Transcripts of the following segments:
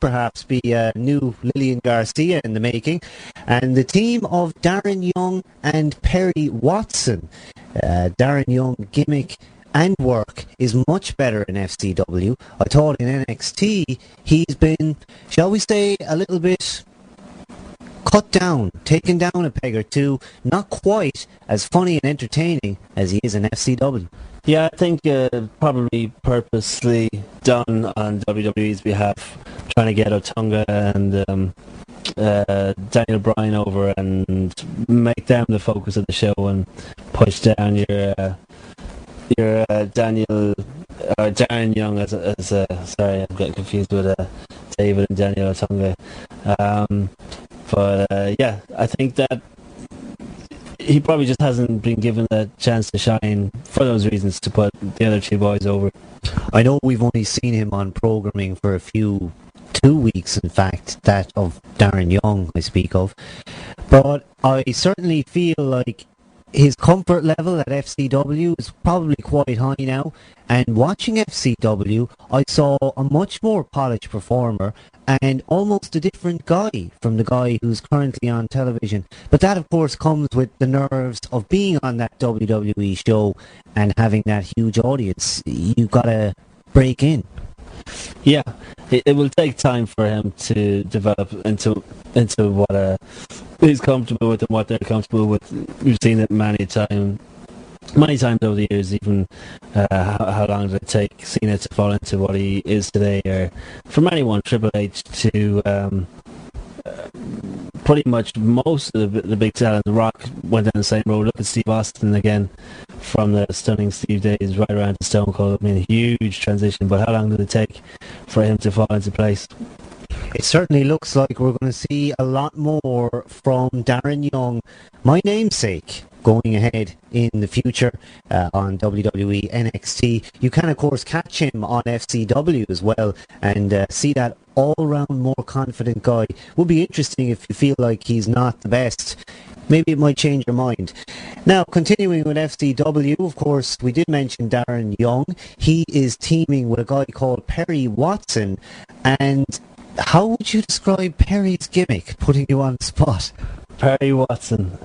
perhaps be a new Lillian Garcia in the making. And the team of Darren Young and Perry Watson. Darren Young gimmick and work is much better in FCW. I thought in NXT he's been, shall we say, a little bit cut down, taken down a peg or two, not quite as funny and entertaining as he is in FCW. Yeah, I think probably purposely done on WWE's behalf, trying to get Otunga and Daniel Bryan over and make them the focus of the show and push down your Darren Young as sorry, I'm getting confused with David and Daniel Otunga. But yeah, I think that he probably just hasn't been given the chance to shine for those reasons to put the other two boys over. I know we've only seen him on programming for 2 weeks, in fact, that of Darren Young I speak of. But I certainly feel like his comfort level at FCW is probably quite high now, and watching FCW I saw a much more polished performer and almost a different guy from the guy who's currently on television. But that of course comes with the nerves of being on that WWE show and having that huge audience. You've got to break in. Yeah, it will take time for him to develop into what he's comfortable with and what they're comfortable with. We've seen it many times over the years, even how long did it take Cena to fall into what he is today, or from anyone, Triple H to pretty much most of the big talent. The Rock went down the same road. Look at Steve Austin again, from the stunning Steve days right around to Stone Cold. I mean, a huge transition, but how long did it take for him to fall into place? It certainly looks like we're going to see a lot more from Darren Young, my namesake, going ahead in the future on WWE NXT. You can of course catch him on FCW as well and see that all-round more confident guy. Would be interesting if you feel like he's not the best. Maybe it might change your mind. Now, continuing with FCW, of course, we did mention Darren Young. He is teaming with a guy called Perry Watson. And how would you describe Perry's gimmick, putting you on the spot? Perry Watson.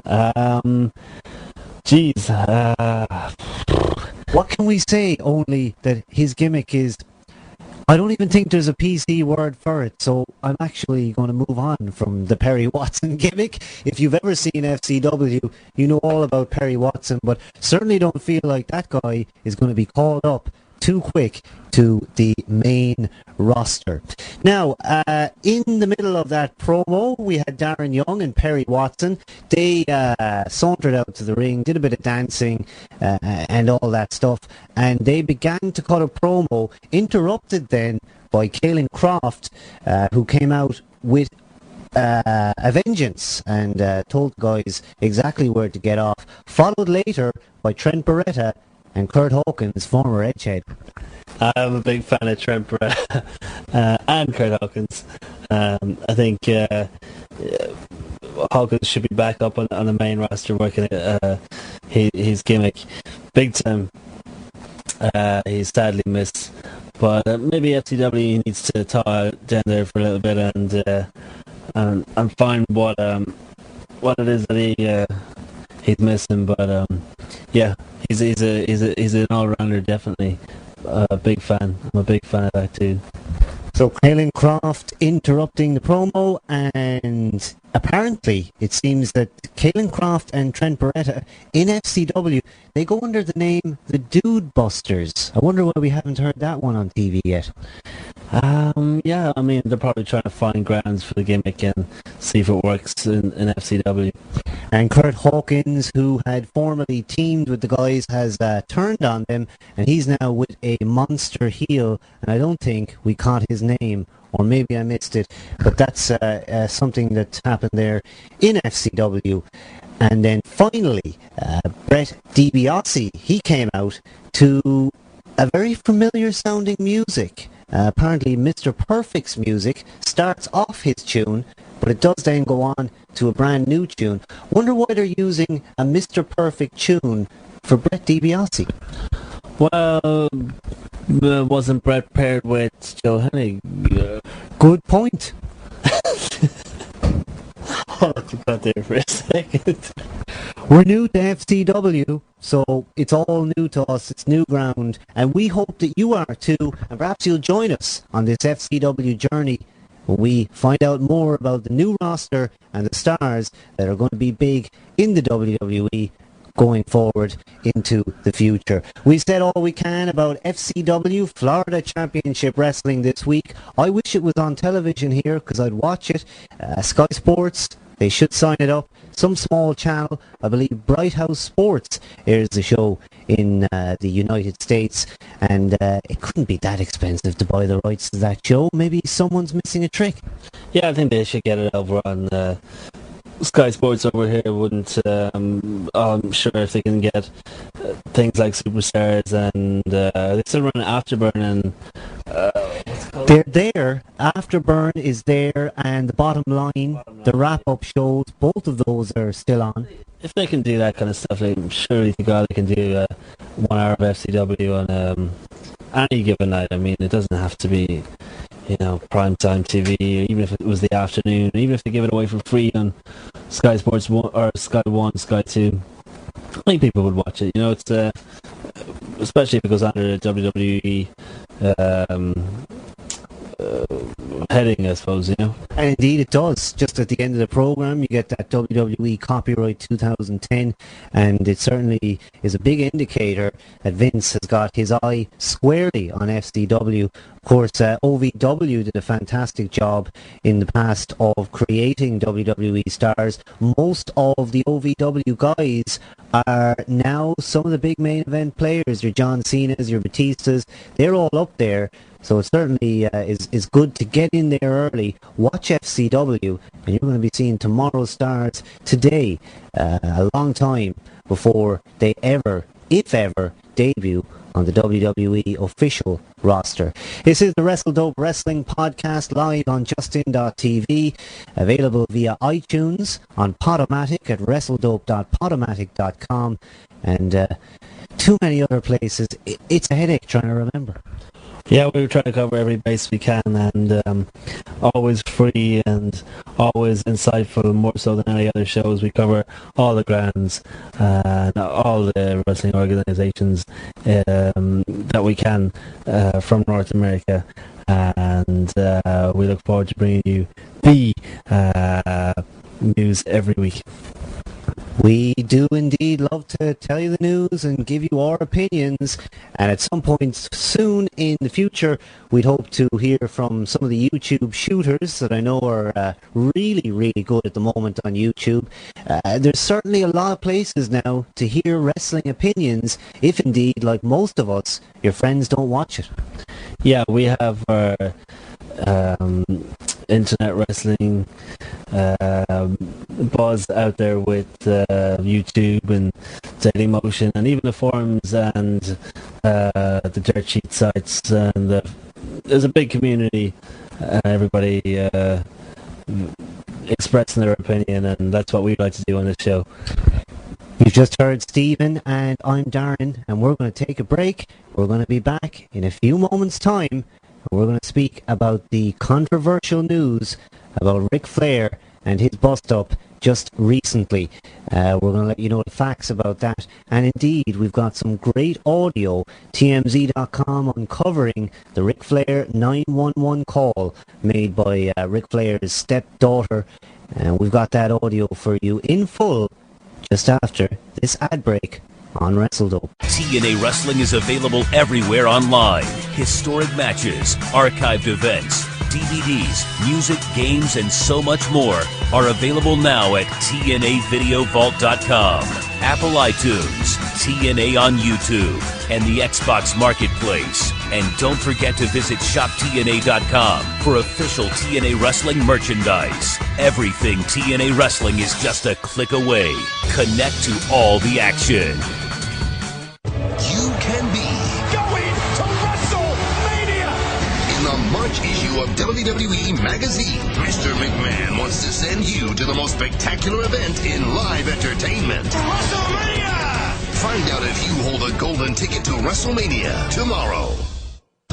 What can we say? Only that his gimmick is... I don't even think there's a PC word for it, so I'm actually going to move on from the Perry Watson gimmick. If you've ever seen FCW, you know all about Perry Watson, but certainly don't feel like that guy is going to be called up too quick to the main roster. Now, in the middle of that promo, we had Darren Young and Perry Watson. They sauntered out to the ring, did a bit of dancing and all that stuff, and they began to cut a promo, interrupted then by Caelan Croft, who came out with a vengeance and told the guys exactly where to get off, followed later by Trent Beretta and Kurt Hawkins, former Edgehead. I'm a big fan of Trent Beretta and Kurt Hawkins. I think Hawkins should be back up on the main roster working his gimmick big time. He's sadly missed, but maybe FCW needs to thaw down there for a little bit and find what it is that he's missing. But yeah, he's an all-rounder, definitely. A big fan. I'm a big fan of that too. So Caelan Croft interrupting the promo, and apparently it seems that Caelan Croft and Trent Beretta in FCW, they go under the name the Dude Busters. I wonder why we haven't heard that one on TV yet. Yeah, I mean, they're probably trying to find grounds for the gimmick and see if it works in FCW. And Kurt Hawkins, who had formerly teamed with the guys, has turned on them, and he's now with a monster heel, and I don't think we caught his name, or maybe I missed it, but that's something that happened there in FCW. And then finally, Brett DiBiase, he came out to a very familiar sounding music. Apparently Mr. Perfect's music starts off his tune, but it does then go on to a brand new tune. Wonder why they're using a Mr. Perfect tune for Brett DiBiase. Well, Wasn't Brett paired with Joe Hennig? Good point. I got there for a second. We're new to FCW, so it's all new to us. It's new ground, and we hope that you are too, and perhaps you'll join us on this FCW journey when we find out more about the new roster and the stars that are going to be big in the WWE going forward into the future. We've said all we can about FCW, Florida Championship Wrestling this week. I wish it was on television here because I'd watch it. Sky Sports, they should sign it up. Some small channel, I believe Bright House Sports airs the show in the United States, and it couldn't be that expensive to buy the rights to that show. Maybe someone's missing a trick. Yeah, I think they should get it over on Sky Sports over here. Wouldn't I'm sure if they can get things like Superstars, and they still run Afterburn, and they're there. Afterburn is there, and the bottom line, the wrap-up shows, both of those are still on. If they can do that kind of stuff, like, surely to God they can do 1 hour of FCW on any given night. I mean, it doesn't have to be, you know, primetime TV, even if it was the afternoon, even if they give it away for free on Sky Sports 1 or Sky 1, Sky 2. I think people would watch it. You know, it's especially if it goes under the WWE heading, I suppose, you know. And indeed it does. Just at the end of the program you get that WWE copyright 2010, and it certainly is a big indicator that Vince has got his eye squarely on FCW. Of course, OVW did a fantastic job in the past of creating WWE stars. Most of the OVW guys are now some of the big main event players. Your John Cena's, your Batistas, they're all up there. So it certainly is good to get in there early, watch FCW, and you're going to be seeing tomorrow's stars today, a long time before they ever, if ever, debut on the WWE official roster. This is the Wrestledope Wrestling Podcast, live on Justin.tv, available via iTunes, on Podomatic at wrestledope.podomatic.com, and too many other places. It's a headache trying to remember. Yeah, we try to cover every base we can, and always free and always insightful, more so than any other shows. We cover all the grounds and all the wrestling organizations that we can from North America, and we look forward to bringing you the news every week. We do indeed love to tell you the news and give you our opinions, and at some point soon in the future we'd hope to hear from some of the YouTube shooters that I know are really, really good at the moment on YouTube. There's certainly a lot of places now to hear wrestling opinions, if indeed, like most of us, your friends don't watch it. Yeah, we have our internet wrestling buzz out there with YouTube and Dailymotion, and even the forums and the dirt sheet sites, and there's a big community, everybody expressing their opinion, and that's what we like to do on this show. You've just heard Stephen, and I'm Darren, and we're going to take a break. We're going to be back in a few moments' time. We're going to speak about the controversial news about Ric Flair and his bust-up just recently. We're going to let you know the facts about that. And indeed, we've got some great audio, TMZ.com, uncovering the Ric Flair 911 call made by Ric Flair's stepdaughter. And we've got that audio for you in full just after this ad break on Wrestledope. TNA Wrestling is available everywhere online. Historic matches, archived events, DVDs, music, games, and so much more are available now at TNAVideoVault.com, Apple iTunes, TNA on YouTube, and the Xbox Marketplace. And don't forget to visit ShopTNA.com for official TNA Wrestling merchandise. Everything TNA Wrestling is just a click away. Connect to all the action. You can be going to WrestleMania! In the March issue of WWE Magazine, Mr. McMahon wants to send you to the most spectacular event in live entertainment. WrestleMania! Find out if you hold a golden ticket to WrestleMania tomorrow.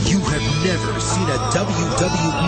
You have never seen a WWE